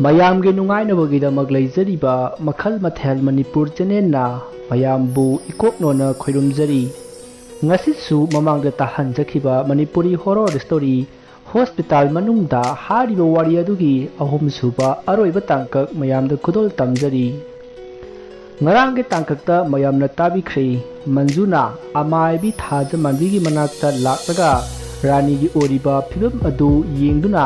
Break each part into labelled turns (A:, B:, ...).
A: ꯃꯌꯥꯝꯒꯤ ꯅꯨꯡꯉꯥꯏꯅꯕꯒꯤꯗꯃꯛ ꯂꯩꯖꯔꯤꯕ ꯃꯈꯜ ꯃꯊꯦꯜ ꯃꯅꯤꯄꯨꯔ ꯆꯦꯅꯦꯜꯅ ꯃꯌꯥꯝꯕꯨ ꯏꯀꯣꯛꯅꯣꯅ ꯈꯣꯏꯔꯨꯝꯖꯔꯤ꯫ ꯉꯁꯤꯁꯨ ꯃꯃꯥꯡꯗ ꯇꯥꯍꯟꯖꯈꯤꯕ ꯃꯅꯤꯄꯨꯔꯤ ꯍꯣꯔꯔ ꯁ꯭ꯇꯣꯔꯤ ꯍꯣꯁꯄꯤꯇꯥꯜ ꯃꯅꯨꯡꯗ ꯍꯥꯏꯔꯤꯕ ꯋꯥꯔꯤ ꯑꯗꯨꯒꯤ ꯑꯍꯨꯝꯁꯨꯕ ꯑꯔꯣꯏꯕ ꯇꯥꯡꯀꯛ ꯃꯌꯥꯝꯗ ꯈꯨꯗꯣꯜ ꯇꯝꯖꯔꯤ꯫ ꯉꯔꯥꯡꯒꯤ ꯇꯥꯡꯀꯛꯇ ꯃꯌꯥꯝꯅ ꯇꯥꯕꯤꯈ꯭ꯔꯦ ꯃꯟꯖꯨꯅ ꯑꯃꯥꯏꯕꯤ ꯊꯥꯖꯃꯥꯟꯕꯤꯒꯤ ꯃꯅꯥꯛꯇ ꯂꯥꯛꯂꯒ ꯔꯥꯅꯤꯒꯤ ꯑꯣꯏꯔꯤꯕ ꯐꯤꯚꯝ ꯑꯗꯨ ꯌꯦꯡꯗꯨꯅ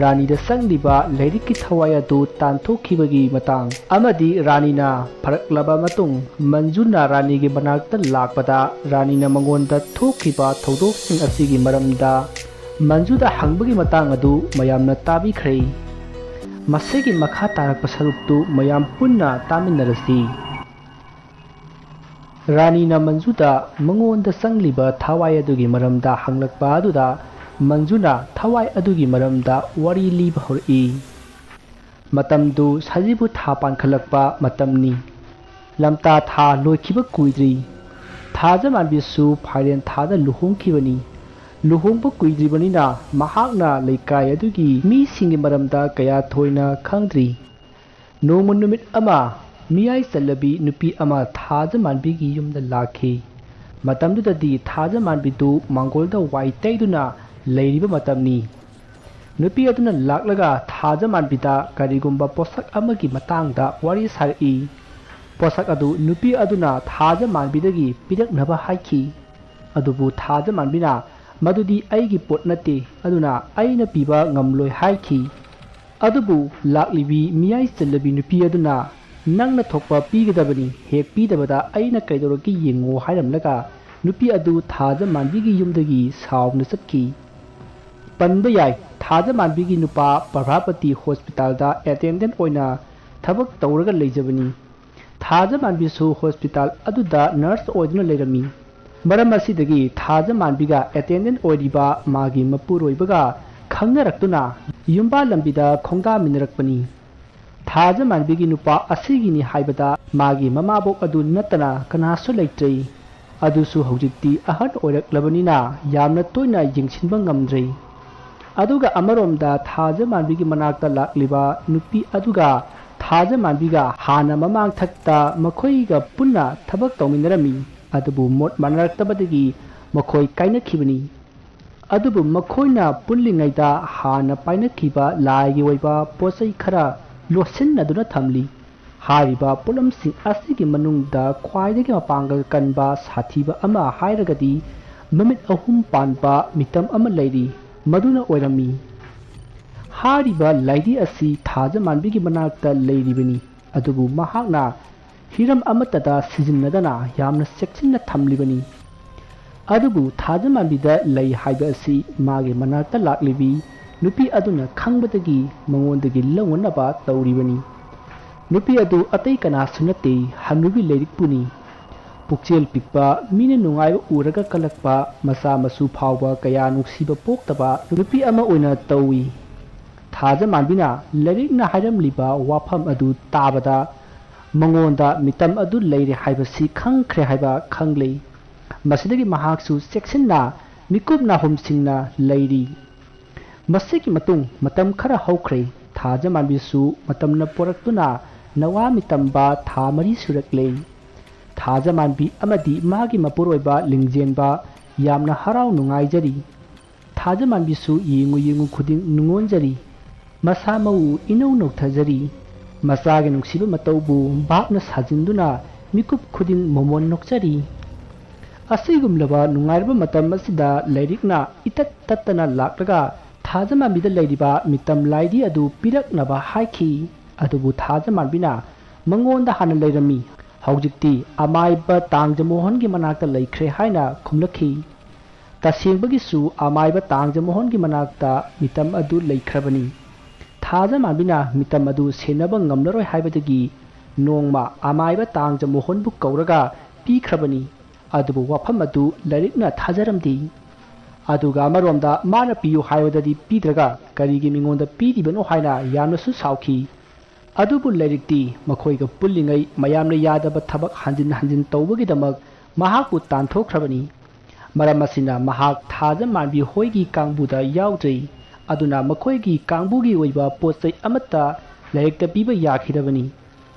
A: ꯔꯥꯅꯤꯗ ꯆꯪꯂꯤꯕ ꯂꯥꯏꯔꯤꯛꯀꯤ ꯊꯋꯥꯏ ꯑꯗꯨ ꯇꯥꯟꯊꯣꯛꯈꯤꯕꯒꯤ ꯃꯇꯥꯡ ꯑꯃꯗꯤ ꯔꯥꯅꯤꯅ ꯐꯔꯛꯂꯕ ꯃꯇꯨꯡ ꯃꯟꯖꯨꯅ ꯔꯥꯅꯤꯒꯤ ꯃꯅꯥꯛꯇ ꯂꯥꯛꯄꯗ ꯔꯥꯅꯤꯅ ꯃꯉꯣꯟꯗ ꯊꯣꯛꯈꯤꯕ ꯊꯧꯗꯣꯛꯁꯤꯡ ꯑꯁꯤꯒꯤ ꯃꯔꯝꯗ ꯃꯟꯖꯨꯗ ꯍꯪꯕꯒꯤ ꯃꯇꯥꯡ ꯑꯗꯨ ꯃꯌꯥꯝꯅ ꯇꯥꯕꯤꯈ꯭ꯔꯦ꯫ ꯃꯁꯤꯒꯤ ꯃꯈꯥ ꯇꯥꯔꯛꯄ ꯁꯔꯨꯛꯇꯨ ꯃꯌꯥꯝ ꯄꯨꯟꯅ ꯇꯥꯃꯤꯟꯅꯔꯁꯤ꯫ ꯔꯥꯅꯤꯅ ꯃꯟꯖꯨꯗ ꯃꯉꯣꯟꯗ ꯆꯪꯂꯤꯕ ꯊꯋꯥꯏ ꯑꯗꯨꯒꯤ ꯃꯔꯝꯗ ꯍꯪꯂꯛꯄ ꯑꯗꯨꯗ ꯃꯟꯖꯨꯅ ꯊꯋꯥꯏ ꯑꯗꯨꯒꯤ ꯃꯔꯝꯗ ꯋꯥꯔꯤ ꯂꯤꯕ ꯍꯧꯔꯛꯏ꯫ ꯃꯇꯝꯗꯨ ꯁꯖꯤꯕꯨ ꯊꯥ ꯄꯥꯟꯈꯠꯂꯛꯄ ꯃꯇꯝꯅꯤ꯫ ꯂꯝꯇꯥ ꯊꯥ ꯂꯣꯏꯈꯤꯕ ꯀꯨꯏꯗ꯭ꯔꯤ꯫ ꯊꯥꯖꯃꯥꯟꯕꯤꯁꯨ ꯐꯥꯏꯔꯦꯟ ꯊꯥꯗ ꯂꯨꯍꯣꯡꯈꯤꯕꯅꯤ꯫ ꯂꯨꯍꯣꯡꯕ ꯀꯨꯏꯗ꯭ꯔꯤꯕꯅꯤꯅ ꯃꯍꯥꯛꯅ ꯂꯩꯀꯥꯏ ꯑꯗꯨꯒꯤ ꯃꯤꯁꯤꯡꯒꯤ ꯃꯔꯝꯗ ꯀꯌꯥ ꯊꯣꯏꯅ ꯈꯪꯗ꯭ꯔꯤ꯫ ꯅꯣꯡꯃ ꯅꯨꯃꯤꯠ ꯑꯃ ꯃꯤꯌꯥꯏ ꯆꯜꯂꯕꯤ ꯅꯨꯄꯤ ꯑꯃ ꯊꯥꯖꯃꯥꯟꯕꯤꯒꯤ ꯌꯨꯝꯗ ꯂꯥꯛꯈꯤ꯫ ꯃꯇꯝꯗꯨꯗꯗꯤ ꯊꯥꯖꯃꯥꯟꯕꯤꯗꯨ ꯃꯥꯡꯒꯣꯜꯗ ꯋꯥꯏ ꯇꯩꯗꯨꯅ ꯂꯩꯔꯤꯕ ꯃꯇꯝꯅꯤ꯫ ꯅꯨꯄꯤ ꯑꯗꯨꯅ ꯂꯥꯛꯂꯒ ꯊꯥꯖꯃꯥꯟꯕꯤꯗ ꯀꯔꯤꯒꯨꯝꯕ ꯄꯣꯠꯁꯛ ꯑꯃꯒꯤ ꯃꯇꯥꯡꯗ ꯋꯥꯔꯤ ꯁꯥꯔꯛꯏ꯫ ꯄꯣꯠꯁꯛ ꯑꯗꯨ ꯅꯨꯄꯤ ꯑꯗꯨꯅ ꯊꯥꯖꯃꯥꯟꯕꯤꯗꯒꯤ ꯄꯤꯔꯛꯅꯕ ꯍꯥꯏꯈꯤ꯫ ꯑꯗꯨꯕꯨ ꯊꯥꯖꯃꯥꯟꯕꯤꯅ ꯃꯗꯨꯗꯤ ꯑꯩꯒꯤ ꯄꯣꯠ ꯅꯠꯇꯦ ꯑꯗꯨꯅ ꯑꯩꯅ ꯄꯤꯕ ꯉꯝꯂꯣꯏ ꯍꯥꯏꯈꯤ꯫ ꯑꯗꯨꯕꯨ ꯂꯥꯛꯂꯤꯕꯤ ꯃꯤꯌꯥꯏ ꯆꯜꯂꯕꯤ ꯅꯨꯄꯤ ꯑꯗꯨꯅ ꯅꯪꯅ ꯊꯣꯛꯄ ꯄꯤꯒꯗꯕꯅꯤ ꯍꯦꯛ ꯄꯤꯗꯕꯗ ꯑꯩꯅ ꯀꯩꯗꯧꯔꯒꯦ ꯌꯦꯡꯉꯣ ꯍꯥꯏꯔꯝꯂꯒ ꯅꯨꯄꯤ ꯑꯗꯨ ꯊꯥꯖꯃꯥꯟꯕꯤꯒꯤ ꯌꯨꯝꯗꯒꯤ ꯁꯥꯎꯅ ꯆꯠꯈꯤ꯫ ꯄꯟꯕ ꯌꯥꯏ ꯊꯥꯖꯃꯥꯟꯕꯤꯒꯤ ꯅꯨꯄꯥ ꯄ꯭ꯔꯚꯥꯄꯇꯤ ꯍꯣꯁꯄꯤꯇꯥꯜꯗ ꯑꯦꯇꯦꯟꯗꯦꯟꯠ ꯑꯣꯏꯅ ꯊꯕꯛ ꯇꯧꯔꯒ ꯂꯩꯖꯕꯅꯤ꯫ ꯊꯥꯖꯃꯥꯟꯕꯤꯁꯨ ꯍꯣꯁꯄꯤꯇꯥꯜ ꯑꯗꯨꯗ ꯅꯔꯁ ꯑꯣꯏꯗꯨꯅ ꯂꯩꯔꯝꯃꯤ꯫ ꯃꯔꯝ ꯑꯁꯤꯗꯒꯤ ꯊꯥꯖꯃꯥꯟꯕꯤꯒ ꯑꯦꯇꯦꯟꯗꯦꯟꯠ ꯑꯣꯏꯔꯤꯕ ꯃꯥꯒꯤ ꯃꯄꯨꯔꯣꯏꯕꯒ ꯈꯪꯅꯔꯛꯇꯨꯅ ꯌꯨꯝꯕꯥꯜ ꯂꯝꯕꯤꯗ ꯈꯣꯡꯗꯥꯃꯤꯟꯅꯔꯛꯄꯅꯤ꯫ ꯊꯥꯖꯃꯥꯟꯕꯤꯒꯤ ꯅꯨꯄꯥ ꯑꯁꯤꯒꯤꯅꯤ ꯍꯥꯏꯕꯗ ꯃꯥꯒꯤ ꯃꯃꯥꯕꯣꯛ ꯑꯗꯨ ꯅꯠꯇꯅ ꯀꯅꯥꯁꯨ ꯂꯩꯇ꯭ꯔꯦ꯫ ꯑꯗꯨꯁꯨ ꯍꯧꯖꯤꯛꯇꯤ ꯑꯍꯜ ꯑꯣꯏꯔꯛꯂꯕꯅꯤꯅ ꯌꯥꯝꯅ ꯇꯣꯏꯅ ꯌꯦꯡꯁꯤꯟꯕ ꯉꯝꯗ꯭ꯔꯦ꯫ ꯑꯗꯨꯒ ꯑꯃꯔꯣꯝꯗ ꯊꯥꯖꯃꯥꯟꯕꯤꯒꯤ ꯃꯅꯥꯛꯇ ꯂꯥꯛꯂꯤꯕ ꯅꯨꯄꯤ ꯑꯗꯨꯒ ꯊꯥꯖꯃꯥꯟꯕꯤꯒ ꯍꯥꯟꯅ ꯃꯃꯥꯡꯊꯛꯇ ꯃꯈꯣꯏꯒ ꯄꯨꯟꯅ ꯊꯕꯛ ꯇꯧꯃꯤꯟꯅꯔꯝꯃꯤ꯫ ꯑꯗꯨꯕꯨ ꯃꯣꯠ ꯃꯥꯟꯅꯔꯛꯇꯕꯗꯒꯤ ꯃꯈꯣꯏ ꯀꯥꯏꯅꯈꯤꯕꯅꯤ꯫ ꯑꯗꯨꯕꯨ ꯃꯈꯣꯏꯅ ꯄꯨꯜꯂꯤꯉꯩꯗ ꯍꯥꯟꯅ ꯄꯥꯏꯅꯈꯤꯕ ꯂꯥꯏꯒꯤ ꯑꯣꯏꯕ ꯄꯣꯠꯆꯩ ꯈꯔ ꯂꯣꯠꯁꯤꯟꯅꯗꯨꯅ ꯊꯝꯂꯤ꯫ ꯍꯥꯏꯔꯤꯕ ꯄꯣꯠꯂꯝꯁꯤꯡ ꯑꯁꯤꯒꯤ ꯃꯅꯨꯡꯗ ꯈ꯭ꯋꯥꯏꯗꯒꯤ ꯃꯄꯥꯡꯒꯜ ꯀꯟꯕ ꯁꯥꯊꯤꯕ ꯑꯃ ꯍꯥꯏꯔꯒꯗꯤ ꯃꯃꯤꯠ ꯑꯍꯨꯝ ꯄꯥꯟꯕ ꯃꯤꯇꯝ ꯑꯃ ꯂꯩꯔꯤ ꯃꯗꯨꯅ ꯑꯣꯏꯔꯝꯃꯤ꯫ ꯍꯥꯏꯔꯤꯕ ꯂꯥꯏꯙꯤ ꯑꯁꯤ ꯊꯥꯖꯃꯥꯟꯕꯤꯒꯤ ꯃꯅꯥꯛꯇ ꯂꯩꯔꯤꯕꯅꯤ ꯑꯗꯨꯕꯨ ꯃꯍꯥꯛꯅ ꯍꯤꯔꯝ ꯑꯃꯠꯇꯗ ꯁꯤꯖꯤꯟꯅꯗꯅ ꯌꯥꯝꯅ ꯆꯦꯛꯁꯤꯟꯅ ꯊꯝꯂꯤꯕꯅꯤ꯫ ꯑꯗꯨꯕꯨ ꯊꯥꯖꯃꯥꯟꯕꯤꯗ ꯂꯩ ꯍꯥꯏꯕ ꯑꯁꯤ ꯃꯥꯒꯤ ꯃꯅꯥꯛꯇ ꯂꯥꯛꯂꯤꯕꯤ ꯅꯨꯄꯤ ꯑꯗꯨꯅ ꯈꯪꯕꯗꯒꯤ ꯃꯉꯣꯟꯗꯒꯤ ꯂꯧꯅꯅꯕ ꯇꯧꯔꯤꯕꯅꯤ꯫ ꯅꯨꯄꯤ ꯑꯗꯨ ꯑꯇꯩ ꯀꯅꯥꯁꯨ ꯅꯠꯇꯦ ꯍꯅꯨꯕꯤ ꯂꯩꯔꯤꯛꯄꯨꯅꯤ꯫ ꯄꯨꯛꯆꯦꯜ ꯄꯤꯛꯄ ꯃꯤꯅ ꯅꯨꯡꯉꯥꯏꯕ ꯎꯔꯒ ꯀꯜꯂꯛꯄ ꯃꯆꯥ ꯃꯁꯨ ꯐꯥꯎꯕ ꯀꯌꯥ ꯅꯨꯡꯁꯤꯕ ꯄꯣꯛꯇꯕ ꯅꯨꯄꯤ ꯑꯃ ꯑꯣꯏꯅ ꯇꯧꯏ꯫ ꯊꯥꯖꯃꯥꯟꯕꯤꯅ ꯂꯥꯏꯔꯤꯛꯅ ꯍꯥꯏꯔꯝꯂꯤꯕ ꯋꯥꯐꯝ ꯑꯗꯨ ꯇꯥꯕꯗ ꯃꯉꯣꯟꯗ ꯃꯤꯇꯝ ꯑꯗꯨ ꯂꯩꯔꯦ ꯍꯥꯏꯕꯁꯤ ꯈꯪꯈ꯭ꯔꯦ ꯍꯥꯏꯕ ꯈꯪꯂꯦ꯫ ꯃꯁꯤꯗꯒꯤ ꯃꯍꯥꯛꯁꯨ ꯆꯦꯛꯁꯤꯟꯅ ꯃꯤꯀꯨꯞ ꯅꯥꯍꯨꯝꯁꯤꯡꯅ ꯂꯩꯔꯤ꯫ ꯃꯁꯤꯒꯤ ꯃꯇꯨꯡ ꯃꯇꯝ ꯈꯔ ꯍꯧꯈ꯭ꯔꯦ꯫ ꯊꯥꯖꯃꯥꯟꯕꯤꯁꯨ ꯃꯇꯝꯅ ꯄꯣꯔꯛꯇꯨꯅ ꯅꯋꯥ ꯃꯤꯇꯝꯕ ꯊꯥ 4 ꯁꯨꯔꯛꯂꯦ꯫ ꯊꯥꯖꯃꯥꯟꯕꯤ ꯑꯃꯗꯤ ꯃꯥꯒꯤ ꯃꯄꯨꯔꯣꯏꯕ ꯂꯤꯡꯖꯦꯟꯕ ꯌꯥꯝꯅ ꯍꯔꯥꯎ ꯅꯨꯡꯉꯥꯏꯖꯔꯤ꯫ ꯊꯥꯖꯃꯥꯟꯕꯤꯁꯨ ꯌꯦꯡꯉꯨ ꯈꯨꯗꯤꯡ ꯅꯨꯡꯉꯣꯟꯖꯔꯤ꯫ ꯃꯁꯥ ꯃꯎ ꯏꯅꯧ ꯅꯧꯊꯖꯔꯤ꯫ ꯃꯆꯥꯒꯤ ꯅꯨꯡꯁꯤꯕ ꯃꯇꯧꯕꯨ ꯚꯥꯞꯅ ꯁꯥꯖꯤꯟꯗꯨꯅ ꯃꯤꯀꯨꯞ ꯈꯨꯗꯤꯡ ꯃꯣꯃꯣꯟ ꯅꯣꯛꯆꯔꯤ꯫ ꯑꯁꯤꯒꯨꯝꯂꯕ ꯅꯨꯡꯉꯥꯏꯔꯕ ꯃꯇꯝ ꯑꯁꯤꯗ ꯂꯥꯏꯔꯤꯛꯅ ꯏꯇꯠ ꯇꯠꯇꯅ ꯂꯥꯛꯂꯒ ꯊꯥꯖꯃꯥꯟꯕꯤꯗ ꯂꯩꯔꯤꯕ ꯃꯤꯇꯝ ꯂꯥꯏꯙꯤ ꯑꯗꯨ ꯄꯤꯔꯛꯅꯕ ꯍꯥꯏꯈꯤ꯫ ꯑꯗꯨꯕꯨ ꯊꯥꯖꯃꯥꯟꯕꯤꯅ ꯃꯉꯣꯟꯗ ꯍꯥꯟꯅ ꯂꯩꯔꯝꯃꯤ ꯍꯧꯖꯤꯛꯇꯤ ꯑꯃꯥꯏꯕ ꯇꯥꯡꯖꯃꯣꯍꯟꯒꯤ ꯃꯅꯥꯛꯇ ꯂꯩꯈ꯭ꯔꯦ ꯍꯥꯏꯅ ꯈꯨꯝꯂꯛꯈꯤ꯫ ꯇꯁꯦꯡꯕꯒꯤꯁꯨ ꯑꯃꯥꯏꯕ ꯇꯥꯡꯖꯃꯣꯍꯟꯒꯤ ꯃꯅꯥꯛꯇ ꯃꯤꯇꯝ ꯑꯗꯨ ꯂꯩꯈ꯭ꯔꯕꯅꯤ꯫ ꯊꯥꯖꯃꯥꯟꯕꯤꯅ ꯃꯤꯇꯝ ꯑꯗꯨ ꯁꯦꯟꯅꯕ ꯉꯝꯂꯔꯣꯏ ꯍꯥꯏꯕꯗꯒꯤ ꯅꯣꯡꯃ ꯑꯃꯥꯏꯕ ꯇꯥꯡꯖꯃꯣꯍꯟꯕꯨ ꯀꯧꯔꯒ ꯄꯤꯈ꯭ꯔꯕꯅꯤ꯫ ꯑꯗꯨꯕꯨ ꯋꯥꯐꯝ ꯑꯗꯨ ꯂꯥꯏꯔꯤꯛꯅ ꯊꯥꯖꯔꯝꯗꯦ꯫ ꯑꯗꯨꯒ ꯑꯃꯔꯣꯝꯗ ꯃꯥꯅ ꯄꯤꯌꯨ ꯍꯥꯏꯕꯗꯗꯤ ꯄꯤꯗ꯭ꯔꯒ ꯀꯔꯤꯒꯤ ꯃꯤꯉꯣꯟꯗ ꯄꯤꯔꯤꯕꯅꯣ ꯍꯥꯏꯅ ꯌꯥꯝꯅꯁꯨ ꯁꯥꯎꯈꯤ꯫ ꯑꯗꯨꯕꯨ ꯂꯥꯏꯔꯤꯛꯇꯤ ꯃꯈꯣꯏꯒ ꯄꯨꯜꯂꯤꯉꯩ ꯃꯌꯥꯝꯅ ꯌꯥꯗꯕ ꯊꯕꯛ ꯍꯟꯖꯤꯟ ꯍꯟꯖꯤꯟ ꯇꯧꯕꯒꯤꯗꯃꯛ ꯃꯍꯥꯛꯄꯨ ꯇꯥꯟꯊꯣꯛꯈ꯭ꯔꯕꯅꯤ꯫ ꯃꯔꯝ ꯑꯁꯤꯅ ꯃꯍꯥꯛ ꯊꯥꯖꯃꯥꯟꯕꯤ ꯍꯣꯏꯒꯤ ꯀꯥꯡꯕꯨꯗ ꯌꯥꯎꯗ꯭ꯔꯦ꯫ ꯑꯗꯨꯅ ꯃꯈꯣꯏꯒꯤ ꯀꯥꯡꯕꯨꯒꯤ ꯑꯣꯏꯕ ꯄꯣꯠꯆꯩ ꯑꯃꯠꯇ ꯂꯥꯏꯔꯤꯛꯇ ꯄꯤꯕ ꯌꯥꯈꯤꯗꯕꯅꯤ꯫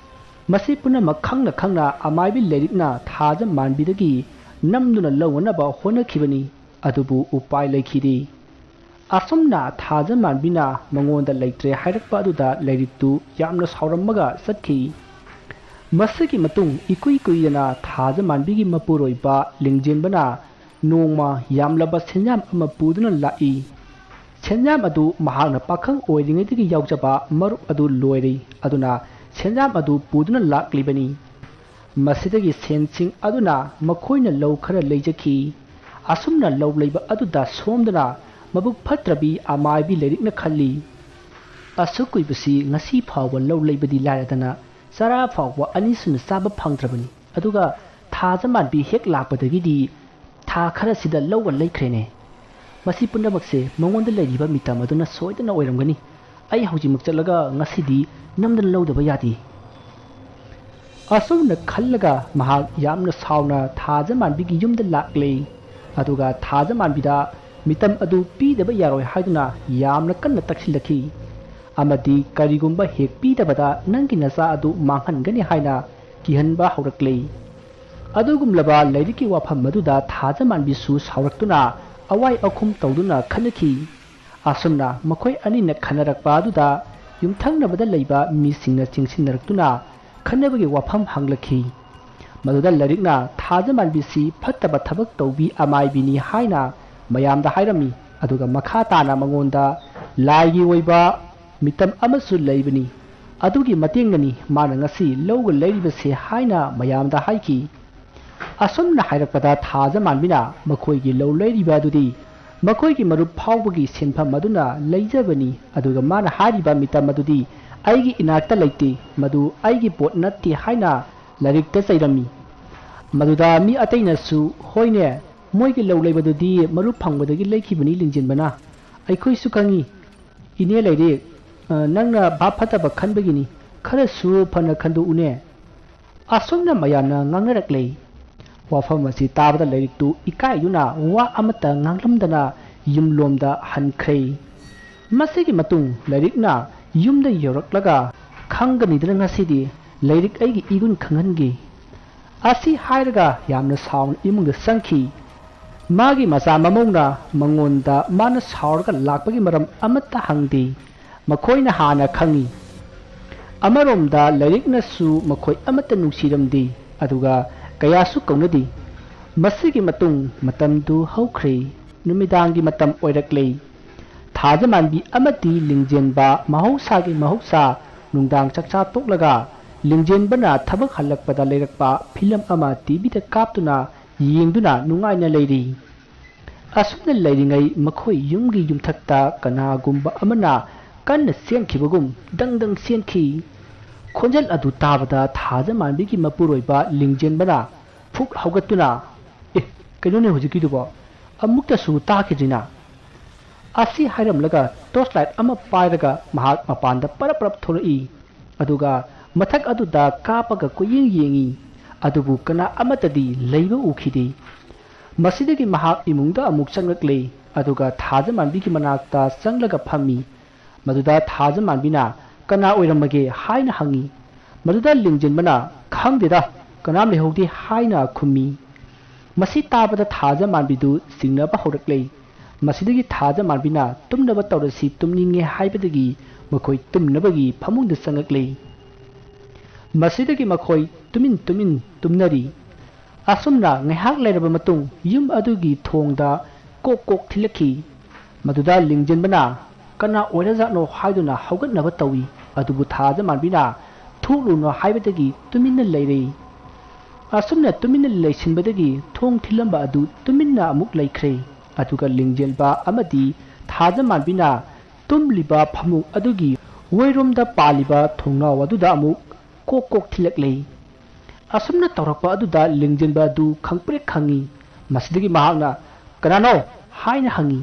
A: ꯃꯁꯤ ꯄꯨꯝꯅꯃꯛ ꯈꯪꯅ ꯈꯪꯅ ꯑꯃꯥꯏꯕꯤ ꯂꯥꯏꯔꯤꯛꯅ ꯊꯥꯖ ꯃꯥꯟꯕꯤꯗꯒꯤ ꯅꯝꯗꯨꯅ ꯂꯧꯅꯅꯕ ꯍꯣꯠꯅꯈꯤꯕꯅꯤ, ꯑꯗꯨꯕꯨ ꯎꯄꯥꯏ ꯂꯩꯈꯤꯗꯦ꯫ ꯑꯁꯨꯝꯅ ꯊꯥꯖ ꯃꯥꯟꯕꯤꯅ ꯃꯉꯣꯟꯗ ꯂꯩꯇ꯭ꯔꯦ ꯍꯥꯏꯔꯛꯄ ꯑꯗꯨꯗ ꯂꯥꯏꯔꯤꯛꯇꯨ ꯌꯥꯝꯅ ꯁꯥꯎꯔꯝꯃꯒ ꯆꯠꯈꯤ꯫ ꯃꯁꯤꯒꯤ ꯃꯇꯨꯡ ꯏꯀꯨꯏ ꯀꯨꯏꯗꯅ ꯊꯥꯖ ꯃꯥꯟꯕꯤꯒꯤ ꯃꯄꯨꯔꯣꯏꯕ ꯂꯤꯡꯖꯦꯟꯕꯅ ꯅꯣꯡꯃ ꯌꯥꯝꯂꯕ ꯁꯦꯟꯖꯥꯝ ꯑꯃ ꯄꯨꯗꯨꯅ ꯂꯥꯛꯏ꯫ ꯁꯦꯟꯖꯥꯝ ꯑꯗꯨ ꯃꯍꯥꯛꯅ ꯄꯥꯈꯪ ꯑꯣꯏꯔꯤꯉꯩꯗꯒꯤ ꯌꯥꯎꯖꯕ ꯃꯔꯨꯞ ꯑꯗꯨ ꯂꯣꯏꯔꯦ, ꯑꯗꯨꯅ ꯁꯦꯟꯖꯥꯝ ꯑꯗꯨ ꯄꯨꯗꯨꯅ ꯂꯥꯛꯂꯤꯕꯅꯤ꯫ ꯃꯁꯤꯗꯒꯤ ꯁꯦꯟꯁꯤꯡ ꯑꯗꯨꯅ ꯃꯈꯣꯏꯅ ꯂꯧ ꯈꯔ ꯂꯩꯖꯈꯤ꯫ ꯑꯁꯨꯝꯅ ꯂꯧ ꯂꯩꯕ ꯑꯗꯨꯗ ꯁꯣꯝꯗꯅ ꯃꯕꯨꯛ ꯐꯠꯇ꯭ꯔꯕꯤ ꯑꯃꯥꯏꯕꯤ ꯂꯥꯏꯔꯤꯛꯅ ꯈꯜꯂꯤ, ꯑꯁꯨꯛ ꯀꯨꯏꯕꯁꯤ ꯉꯁꯤ ꯐꯥꯎꯕ ꯂꯧ ꯂꯩꯕꯗꯤ ꯂꯥꯏꯔꯗꯅ ꯆꯔꯥ ꯐꯥꯎꯕ ꯑꯅꯤꯁꯨꯅ ꯆꯥꯕ ꯐꯪꯗ꯭ꯔꯕꯅꯤ, ꯑꯗꯨꯒ ꯊꯥꯖ ꯃꯥꯟꯕꯤ ꯍꯦꯛ ꯂꯥꯛꯄꯗꯒꯤꯗꯤ ꯊꯥ ꯈꯔꯁꯤꯗ ꯂꯧꯒ ꯂꯩꯈ꯭ꯔꯦꯅꯦ꯫ ꯃꯁꯤ ꯄꯨꯝꯅꯃꯛꯁꯦ ꯃꯉꯣꯟꯗ ꯂꯩꯔꯤꯕ ꯃꯤꯇꯝ ꯑꯗꯨꯅ ꯁꯣꯏꯗꯅ ꯑꯣꯏꯔꯝꯒꯅꯤ꯫ ꯑꯩ ꯍꯧꯖꯤꯛꯃꯛ ꯆꯠꯂꯒ ꯉꯁꯤꯗꯤ ꯅꯝꯗꯅ ꯂꯧꯗꯕ ꯌꯥꯗꯦ꯫ ꯑꯁꯨꯝꯅ ꯈꯜꯂꯒ ꯃꯍꯥꯛ ꯌꯥꯝꯅ ꯁꯥꯎꯅ ꯊꯥꯖ ꯃꯥꯟꯕꯤꯒꯤ ꯌꯨꯝꯗ ꯂꯥꯛꯂꯦ, ꯑꯗꯨꯒ ꯊꯥꯖ ꯃꯥꯟꯕꯤꯗ ꯃꯤꯇꯝ ꯑꯗꯨ ꯄꯤꯗꯕ ꯌꯥꯔꯣꯏ ꯍꯥꯏꯗꯨꯅ ꯌꯥꯝꯅ ꯀꯟꯅ ꯇꯛꯁꯤꯜꯂꯛꯈꯤ, ꯑꯃꯗꯤ ꯀꯔꯤꯒꯨꯝꯕ ꯍꯦꯛ ꯄꯤꯗꯕꯗ ꯅꯪꯒꯤ ꯅꯆꯥ ꯑꯗꯨ ꯃꯥꯡꯍꯟꯒꯅꯤ ꯍꯥꯏꯅ ꯀꯤꯍꯟꯕ ꯍꯧꯔꯛꯂꯦ꯫ ꯑꯗꯨꯒꯨꯝꯂꯕ ꯂꯥꯏꯔꯤꯛꯀꯤ ꯋꯥꯐꯝ ꯑꯗꯨꯗ ꯊꯥꯖ ꯃꯥꯟꯕꯤꯁꯨ ꯁꯥꯎꯔꯛꯇꯨꯅ ꯑꯋꯥꯏ ꯑꯈꯨꯝ ꯇꯧꯗꯨꯅ ꯈꯟꯅꯈꯤ꯫ ꯑꯁꯨꯝꯅ ꯃꯈꯣꯏ ꯑꯅꯤꯅ ꯈꯟꯅꯔꯛꯄ ꯑꯗꯨꯗ ꯌꯨꯝꯊꯪꯅꯕꯗ ꯂꯩꯕ ꯃꯤꯁꯤꯡꯅ ꯆꯤꯡꯁꯤꯟꯅꯔꯛꯇꯨꯅ ꯈꯟꯅꯕꯒꯤ ꯋꯥꯐꯝ ꯍꯪꯂꯛꯈꯤ꯫ ꯃꯗꯨꯗ ꯂꯥꯏꯔꯤꯛꯅ ꯊꯥꯖ ꯃꯥꯟꯕꯤꯁꯤ ꯐꯠꯇꯕ ꯊꯕꯛ ꯇꯧꯕꯤ ꯑꯃꯥꯏꯕꯤꯅꯤ ꯍꯥꯏꯅ ꯃꯌꯥꯝꯗ ꯍꯥꯏꯔꯝꯃꯤ, ꯑꯗꯨꯒ ꯃꯈꯥ ꯇꯥꯅ ꯃꯉꯣꯟꯗ ꯂꯥꯏꯒꯤ ꯑꯣꯏꯕ ꯃꯤꯇꯝ ꯑꯃꯁꯨ ꯂꯩꯕꯅꯤ, ꯑꯗꯨꯒꯤ ꯃꯇꯦꯡꯅꯅꯤ ꯃꯥꯅ ꯉꯁꯤ ꯂꯧꯒ ꯂꯩꯔꯤꯕꯁꯦ ꯍꯥꯏꯅ ꯃꯌꯥꯝꯗ ꯍꯥꯏꯈꯤ꯫ ꯑꯁꯨꯝꯅ ꯍꯥꯏꯔꯛꯄꯗ ꯊꯥꯖ ꯃꯥꯟꯕꯤꯅ ꯃꯈꯣꯏꯒꯤ ꯂꯧ ꯂꯩꯔꯤꯕ ꯑꯗꯨꯗꯤ ꯃꯈꯣꯏꯒꯤ ꯃꯔꯨꯞ ꯐꯥꯎꯕꯒꯤ ꯁꯦꯟꯐꯝ ꯑꯗꯨꯅ ꯂꯩꯖꯕꯅꯤ, ꯑꯗꯨꯒ ꯃꯥꯅ ꯍꯥꯏꯔꯤꯕ ꯃꯤꯇꯝ ꯑꯗꯨꯗꯤ ꯑꯩꯒꯤ ꯏꯅꯥꯛꯇ ꯂꯩꯇꯦ, ꯃꯗꯨ ꯑꯩꯒꯤ ꯄꯣꯠ ꯅꯠꯇꯦ ꯍꯥꯏꯅ ꯂꯥꯏꯔꯤꯛꯇ ꯆꯩꯔꯝꯃꯤ꯫ ꯃꯗꯨꯗ ꯃꯤ ꯑꯇꯩꯅꯁꯨ ꯍꯣꯏꯅꯦ, ꯃꯣꯏꯒꯤ ꯂꯧ ꯂꯩꯕꯗꯨꯗꯤ ꯃꯔꯨꯞ ꯐꯪꯕꯗꯒꯤ ꯂꯩꯈꯤꯕꯅꯤ ꯂꯤꯡꯖꯦꯟꯕꯅ, ꯑꯩꯈꯣꯏꯁꯨ ꯈꯪꯉꯤ, ꯏꯅꯦ ꯂꯩꯔꯦꯛ, ꯅꯪꯅ ꯚꯥꯞ ꯐꯠꯇꯕ ꯈꯟꯕꯒꯤꯅꯤ, ꯈꯔꯁꯨ ꯐꯅ ꯈꯟꯗꯣꯛꯎꯅꯦ꯫ ꯑꯁꯨꯝꯅ ꯃꯌꯥꯝꯅ ꯉꯥꯡꯅꯔꯛꯂꯦ꯫ ꯋꯥꯐꯝ ꯑꯁꯤ ꯇꯥꯕꯗ ꯂꯥꯏꯔꯤꯛꯇꯨ ꯏꯀꯥꯏꯗꯨꯅ ꯋꯥ ꯑꯃꯠꯇ ꯉꯥꯡꯂꯝꯗꯅ ꯌꯨꯝꯂꯣꯝꯗ ꯍꯟꯈ꯭ꯔꯦ꯫ ꯃꯁꯤꯒꯤ ꯃꯇꯨꯡ ꯂꯥꯏꯔꯤꯛꯅ ꯌꯨꯝꯗ ꯌꯧꯔꯛꯂꯒ ꯈꯪꯒꯅꯤꯗꯅ ꯉꯁꯤꯗꯤ ꯂꯥꯏꯔꯤꯛ ꯑꯩꯒꯤ ꯏꯒꯨꯟ ꯈꯪꯍꯟꯒꯦ ꯑꯁꯤ ꯍꯥꯏꯔꯒ ꯌꯥꯝꯅ ꯁꯥꯎꯅ ꯏꯃꯨꯡꯗ ꯆꯪꯈꯤ꯫ ꯃꯥꯒꯤ ꯃꯆꯥ ꯃꯃꯧꯅ ꯃꯉꯣꯟꯗ ꯃꯥꯅ ꯁꯥꯎꯔꯒ ꯂꯥꯛꯄꯒꯤ ꯃꯔꯝ ꯑꯃꯠꯇ ꯍꯪꯗꯦ, ꯃꯈꯣꯏꯅ ꯍꯥꯟꯅ ꯈꯪꯉꯤ꯫ ꯑꯃꯔꯣꯝꯗ ꯂꯥꯏꯔꯤꯛꯅꯁꯨ ꯃꯈꯣꯏ ꯑꯃꯠꯇ ꯅꯨꯡꯁꯤꯔꯝꯗꯦ, ꯑꯗꯨꯒ ꯀꯌꯥꯁꯨ ꯀꯧꯅꯗꯦ꯫ ꯃꯁꯤꯒꯤ ꯃꯇꯨꯡ ꯃꯇꯝꯗꯨ ꯍꯧꯈ꯭ꯔꯦ, ꯅꯨꯃꯤꯗꯥꯡꯒꯤ ꯃꯇꯝ ꯑꯣꯏꯔꯛꯂꯦ꯫ ꯊꯥꯖ ꯃꯥꯟꯕꯤ ꯑꯃꯗꯤ ꯂꯤꯡꯖꯦꯟꯕ ꯃꯍꯧꯁꯥꯒꯤ ꯃꯍꯧꯁꯥ ꯅꯨꯡꯗꯥꯡ ꯆꯥꯛꯆꯥ ꯇꯣꯛꯂꯒ ꯂꯤꯡꯖꯦꯟꯕꯅ ꯊꯕꯛ ꯍꯜꯂꯛꯄꯗ ꯂꯩꯔꯛꯄ ꯐꯤꯂꯝ ꯑꯃ ꯇꯤꯚꯤꯗ ꯀꯥꯞꯇꯨꯅ ꯌꯦꯡꯗꯨꯅ ꯅꯨꯡꯉꯥꯏꯅ ꯂꯩꯔꯤ꯫ ꯑꯁꯨꯝꯅ ꯂꯩꯔꯤꯉꯩ ꯃꯈꯣꯏ ꯌꯨꯝꯒꯤ ꯌꯨꯝꯊꯛꯇ ꯀꯅꯥꯒꯨꯝꯕ ꯑꯃꯅ ꯀꯟꯅ ꯆꯦꯟꯈꯤꯕꯒꯨꯝ ꯗꯪꯗꯪ ꯆꯦꯟꯈꯤ꯫ ꯈꯣꯟꯖꯦꯜ ꯑꯗꯨ ꯇꯥꯕꯗ ꯊꯥꯖ ꯃꯥꯟꯕꯤꯒꯤ ꯃꯄꯨꯔꯣꯏꯕ ꯂꯤꯡꯖꯦꯟꯕꯅ ꯐꯨꯛ ꯍꯧꯒꯠꯇꯨꯅ, ꯀꯩꯅꯣꯅꯦ ꯍꯧꯖꯤꯛꯀꯤꯗꯨꯕꯣ, ꯑꯃꯨꯛꯇꯁꯨ ꯇꯥꯈꯤꯗ꯭ꯔꯤꯅ ꯑꯁꯤ ꯍꯥꯏꯔꯝꯂꯒ ꯇꯣꯔꯆ ꯂꯥꯏꯠ ꯑꯃ ꯄꯥꯏꯔꯒ ꯃꯍꯥꯛ ꯃꯄꯥꯟꯗ ꯄꯔꯞ ꯄꯔꯞ ꯊꯣꯛꯂꯛꯏ, ꯑꯗꯨꯒ ꯃꯊꯛ ꯑꯗꯨꯗ ꯀꯥꯞꯄꯒ ꯀꯣꯏꯌꯦꯡ ꯌꯦꯡꯉꯤ, ꯑꯗꯨꯕꯨ ꯀꯅꯥ ꯑꯃꯠꯇꯗꯤ ꯂꯩꯕ ꯎꯈꯤꯗꯦ꯫ ꯃꯁꯤꯗꯒꯤ ꯃꯍꯥꯛ ꯏꯃꯨꯡꯗ ꯑꯃꯨꯛ ꯆꯪꯂꯛꯂꯦ, ꯑꯗꯨꯒ ꯊꯥꯖ ꯃꯥꯟꯕꯤꯒꯤ ꯃꯅꯥꯛꯇ ꯆꯪꯂꯒ ꯐꯝꯃꯤ꯫ ꯃꯗꯨꯗ ꯊꯥꯖ ꯃꯥꯟꯕꯤꯅ ꯀꯅꯥ ꯑꯣꯏꯔꯝꯃꯒꯦ ꯍꯥꯏꯅ ꯍꯪꯉꯤ꯫ ꯃꯗꯨꯗ ꯂꯤꯡꯖꯦꯟꯕꯅ ꯈꯪꯗꯦꯗ, ꯀꯅꯥꯝ ꯂꯩꯍꯧꯗꯦ ꯍꯥꯏꯅ ꯈꯨꯝꯃꯤ꯫ ꯃꯁꯤ ꯇꯥꯕꯗ ꯊꯥꯖ ꯃꯥꯟꯕꯤꯗꯨ ꯆꯤꯡꯅꯕ ꯍꯧꯔꯛꯂꯦ꯫ ꯃꯁꯤꯗꯒꯤ ꯊꯥꯖ ꯃꯥꯟꯕꯤꯅ ꯇꯨꯝꯅꯕ ꯇꯧꯔꯁꯤ ꯇꯨꯝꯅꯤꯡꯉꯦ ꯍꯥꯏꯕꯗꯒꯤ ꯃꯈꯣꯏ ꯇꯨꯝꯅꯕꯒꯤ ꯐꯃꯨꯡꯗ ꯆꯪꯂꯛꯂꯦ꯫ ꯃꯁꯤꯗꯒꯤ ꯃꯈꯣꯏ ꯇꯨꯃꯤꯟ ꯇꯨꯃꯤꯟ ꯇꯨꯝꯅꯔꯤ꯫ ꯑꯁꯨꯝꯅ ꯉꯥꯏꯍꯥꯛ ꯂꯩꯔꯕ ꯃꯇꯨꯡ ꯌꯨꯝ ꯑꯗꯨꯒꯤ ꯊꯣꯡꯗ ꯀꯣꯛ ꯀꯣꯛ ꯊꯤꯜꯂꯛꯈꯤ꯫ ꯃꯗꯨꯗ ꯂꯤꯡꯖꯦꯟꯕꯅ ꯀꯅꯥ ꯑꯣꯏꯔꯖꯥꯠꯅꯣ ꯍꯥꯏꯗꯨꯅ ꯍꯧꯒꯠꯅꯕ ꯇꯧꯏ, ꯑꯗꯨꯕꯨ ꯊꯥꯖ ꯃꯥꯟꯕꯤꯅ ꯊꯣꯛꯂꯨꯅꯣ ꯍꯥꯏꯕꯗꯒꯤ ꯇꯨꯃꯤꯟꯅ ꯂꯩꯔꯦ꯫ ꯑꯁꯨꯝꯅ ꯇꯨꯃꯤꯟꯅ ꯂꯩꯁꯤꯟꯕꯗꯒꯤ ꯊꯣꯡ ꯊꯤꯜꯂꯝꯕ ꯑꯗꯨ ꯇꯨꯃꯤꯟꯅ ꯑꯃꯨꯛ ꯂꯩꯈ꯭ꯔꯦ, ꯑꯗꯨꯒ ꯂꯤꯡꯖꯦꯟꯕ ꯑꯃꯗꯤ ꯊꯥꯖ ꯃꯥꯟꯕꯤꯅ ꯇꯨꯝꯂꯤꯕ ꯐꯃꯨꯡ ꯑꯗꯨꯒꯤ ꯑꯣꯏꯔꯣꯝꯗ ꯄꯥꯜꯂꯤꯕ ꯊꯣꯡꯅꯥꯎ ꯑꯗꯨꯗ ꯑꯃꯨꯛ ꯀꯣꯛ ꯀꯣꯛ ꯊꯤꯜꯂꯛꯂꯦ꯫ ꯑꯁꯨꯝꯅ ꯇꯧꯔꯛꯄ ꯑꯗꯨꯗ ꯂꯤꯡꯖꯦꯟꯕ ꯑꯗꯨ ꯈꯪꯄ꯭ꯔꯦꯛ ꯈꯪꯉꯤ꯫ ꯃꯁꯤꯗꯒꯤ ꯃꯍꯥꯛꯅ ꯀꯅꯥꯅꯣ ꯍꯥꯏꯅ ꯍꯪꯉꯤ꯫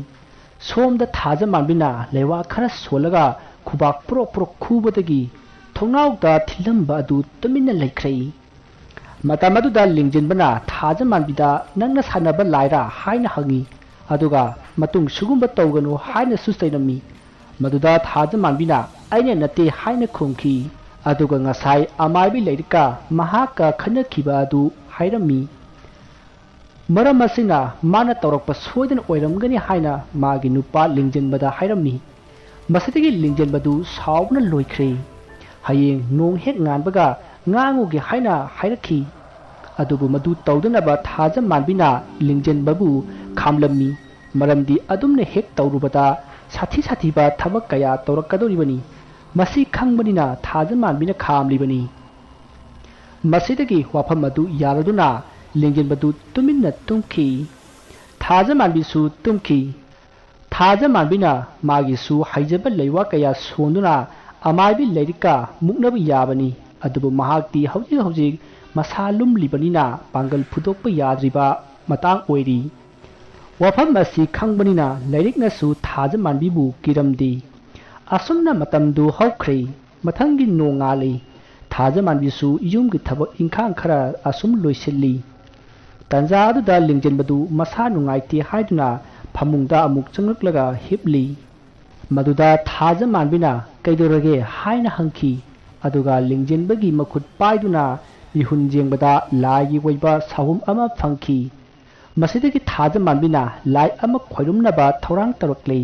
A: ꯁꯣꯝꯗ ꯊꯥꯖ ꯃꯥꯟꯕꯤꯅ ꯂꯩꯋꯥ ꯈꯔ ꯁꯣꯜꯂꯒ ꯈꯨꯕꯥꯛ ꯄꯨꯔꯣꯛ ꯄꯨꯔꯣꯛ ꯈꯨꯕꯗꯒꯤ ꯊꯣꯡꯅꯥꯎꯗ ꯊꯤꯜꯂꯝꯕ ꯑꯗꯨ ꯇꯨꯃꯤꯟꯅ ꯂꯩꯈ꯭ꯔꯦ꯫ ꯃꯇꯝ ꯑꯗꯨꯗ ꯂꯤꯡꯖꯦꯟꯕꯅ ꯊꯥꯖ ꯃꯥꯟꯕꯤꯗ ꯅꯪꯅ ꯁꯥꯟꯅꯕ ꯂꯥꯏꯔꯥ ꯍꯥꯏꯅ ꯍꯪꯉꯤ, ꯑꯗꯨꯒ ꯃꯇꯨꯡ ꯁꯤꯒꯨꯝꯕ ꯇꯧꯒꯅꯨ ꯍꯥꯏꯅꯁꯨ ꯆꯩꯔꯝꯃꯤ꯫ ꯃꯗꯨꯗ ꯊꯥꯖ ꯃꯥꯟꯕꯤꯅ ꯑꯩꯅ ꯅꯠꯇꯦ ꯍꯥꯏꯅ ꯈꯨꯝꯈꯤ ꯑꯗꯨꯒ ꯉꯁꯥꯏ ꯑꯃꯥꯏꯕꯤ ꯂꯩꯔꯤꯛꯀ ꯃꯍꯥꯛꯀ ꯈꯟꯅꯈꯤꯕ ꯑꯗꯨ ꯍꯥꯏꯔꯝꯃꯤ ꯃꯔꯝ ꯑꯁꯤꯅ ꯃꯥꯅ ꯇꯧꯔꯛꯄ ꯁꯣꯏꯗꯅ ꯑꯣꯏꯔꯝꯒꯅꯤ ꯍꯥꯏꯅ ꯃꯥꯒꯤ ꯅꯨꯄꯥ ꯂꯤꯡꯖꯦꯟꯕꯗ ꯍꯥꯏꯔꯝꯃꯤ ꯃꯁꯤꯗꯒꯤ ꯂꯤꯡꯖꯦꯟꯕꯗꯨ ꯁꯥꯎꯕꯅ ꯂꯣꯏꯈ꯭ꯔꯦ ꯍꯌꯦꯡ ꯅꯣꯡ ꯍꯦꯛ ꯉꯥꯟꯕꯒ ꯉꯥꯡꯉꯨꯒꯦ ꯍꯥꯏꯅ ꯍꯥꯏꯔꯛꯈꯤ ꯑꯗꯨꯕꯨ ꯃꯗꯨ ꯇꯧꯗꯅꯕ ꯊꯥꯖ ꯃꯥꯟꯕꯤꯅ ꯂꯤꯡꯖꯦꯟꯕꯕꯨ ꯈꯥꯝꯂꯝꯃꯤ ꯃꯔꯝꯗꯤ ꯑꯗꯨꯝꯅ ꯍꯦꯛ ꯇꯧꯔꯨꯕꯗ ꯁꯥꯊꯤꯕ ꯊꯕꯛ ꯀꯌꯥ ꯇꯧꯔꯛꯀꯗꯧꯔꯤꯕꯅꯤ ꯃꯁꯤ ꯈꯪꯕꯅꯤꯅ ꯊꯥꯖ ꯃꯥꯟꯕꯤꯅ ꯈꯥꯝꯂꯤꯕꯅꯤ ꯃꯁꯤꯗꯒꯤ ꯋꯥꯐꯝ ꯑꯗꯨ ꯌꯥꯔꯗꯨꯅ ꯂꯤꯡꯖꯦꯟꯕꯗꯨ ꯇꯨꯃꯤꯟꯅ ꯇꯨꯝꯈꯤ ꯊꯥꯖ ꯃꯥꯟꯕꯤꯁꯨ ꯇꯨꯝꯈꯤ ꯊꯥꯖ ꯃꯥꯟꯕꯤꯅ ꯃꯥꯒꯤꯁꯨ ꯍꯩꯖꯕ ꯂꯩꯋꯥ ꯀꯌꯥ ꯁꯣꯟꯗꯨꯅ ꯑꯃꯥꯏꯕꯤ ꯂꯩꯔꯤꯛꯀ ꯃꯨꯛꯅꯕ ꯌꯥꯕꯅꯤ ꯑꯗꯨꯕꯨ ꯃꯍꯥꯛꯇꯤ ꯍꯧꯖꯤꯛ ꯃꯁꯥ ꯂꯨꯝꯂꯤꯕꯅꯤꯅ ꯄꯥꯡꯒꯜ ꯐꯨꯗꯣꯛꯄ ꯌꯥꯗ꯭ꯔꯤꯕ ꯃꯇꯥꯡ ꯑꯣꯏꯔꯤ ꯋꯥꯐꯝ ꯑꯁꯤ ꯈꯪꯕꯅꯤꯅ ꯂꯩꯔꯤꯛꯅꯁꯨ ꯊꯥꯖ ꯃꯥꯟꯕꯤꯕꯨ ꯀꯤꯔꯝꯗꯦ ꯑꯁꯨꯝꯅ ꯃꯇꯝꯗꯨ ꯍꯧꯈ꯭ꯔꯦ ꯃꯊꯪꯒꯤ ꯅꯣꯡ ꯉꯥꯜꯂꯤ ꯊꯥꯖ ꯃꯥꯟꯕꯤꯁꯨ ꯌꯨꯝꯒꯤ ꯊꯕꯛ ꯏꯪꯈꯥꯡ ꯈꯔ ꯑꯁꯨꯝ ꯂꯣꯏꯁꯤꯜꯂꯤ ꯇꯟꯖꯥ ꯑꯗꯨꯗ ꯂꯤꯡꯖꯦꯟꯕꯗꯨ ꯃꯁꯥ ꯅꯨꯡꯉꯥꯏꯇꯦ ꯍꯥꯏꯗꯨꯅ ꯐꯃꯨꯡꯗ ꯑꯃꯨꯛ ꯆꯪꯂꯛꯂꯒ ꯍꯤꯞꯂꯤ ꯃꯗꯨꯗ ꯊꯥꯖ ꯃꯥꯟꯕꯤꯅ ꯀꯩꯗꯧꯔꯒꯦ ꯍꯥꯏꯅ ꯍꯪꯈꯤ ꯑꯗꯨꯒ ꯂꯤꯡꯖꯦꯟꯕꯒꯤ ꯃꯈꯨꯠ ꯄꯥꯏꯗꯨꯅ ꯃꯤꯍꯨꯟ ꯌꯦꯡꯕꯗ ꯂꯥꯏꯒꯤ ꯑꯣꯏꯕ ꯁꯥꯍꯨꯝ ꯑꯃ ꯐꯪꯈꯤ ꯃꯁꯤꯗꯒꯤ ꯊꯥꯖ ꯃꯥꯟꯕꯤꯅ ꯂꯥꯏ ꯑꯃ ꯈꯣꯏꯔꯨꯝꯅꯕ ꯊꯧꯔꯥꯡ ꯇꯧꯔꯛꯂꯤ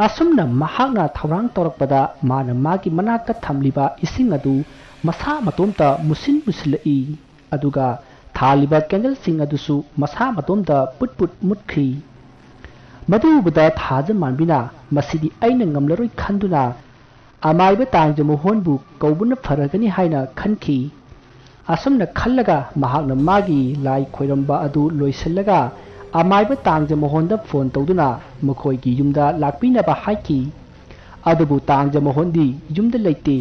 A: ꯑꯁꯨꯝꯅ ꯃꯍꯥꯛꯅ ꯊꯧꯔꯥꯡ ꯇꯧꯔꯛꯄꯗ ꯃꯥꯅ ꯃꯥꯒꯤ ꯃꯅꯥꯛꯇ ꯊꯝꯂꯤꯕ ꯏꯁꯤꯡ ꯑꯗꯨ ꯃꯁꯥ ꯃꯇꯣꯝꯇ ꯃꯨꯁꯤꯜꯂꯛꯏ ꯑꯗꯨꯒ ꯊꯥꯜꯂꯤꯕ ꯀꯦꯟꯗꯜꯁꯤꯡ ꯑꯗꯨꯁꯨ ꯃꯁꯥ ꯃꯇꯣꯝꯇ ꯄꯨꯠ ꯃꯨꯠꯈ꯭ꯔꯤ ꯃꯗꯨ ꯎꯕꯗ ꯊꯥꯖ ꯃꯥꯟꯕꯤꯅ ꯃꯁꯤꯗꯤ ꯑꯩꯅ ꯉꯝꯂꯔꯣꯏ ꯈꯟꯗꯨꯅ ꯑꯃꯥꯏꯕ ꯇꯥꯡꯖ ꯃꯣꯍꯣꯟꯕꯨ ꯀꯧꯕꯅ ꯐꯔꯒꯅꯤ ꯍꯥꯏꯅ ꯈꯟꯈꯤ ꯑꯁꯨꯝꯅ ꯈꯜꯂꯒ ꯃꯍꯥꯛꯅ ꯃꯥꯒꯤ ꯂꯥꯏ ꯈꯣꯏꯔꯝꯕ ꯑꯗꯨ ꯂꯣꯏꯁꯤꯜꯂꯒ ꯑꯃꯥꯏꯕ ꯇꯥꯡꯖ ꯃꯣꯍꯣꯟꯗ ꯐꯣꯟ ꯇꯧꯗꯨꯅ ꯃꯈꯣꯏꯒꯤ ꯌꯨꯝꯗ ꯂꯥꯛꯄꯤꯅꯕ ꯍꯥꯏꯈꯤ ꯑꯗꯨꯕꯨ ꯇꯥꯡꯖ ꯃꯣꯍꯣꯟꯗꯤ ꯌꯨꯝꯗ ꯂꯩꯇꯦ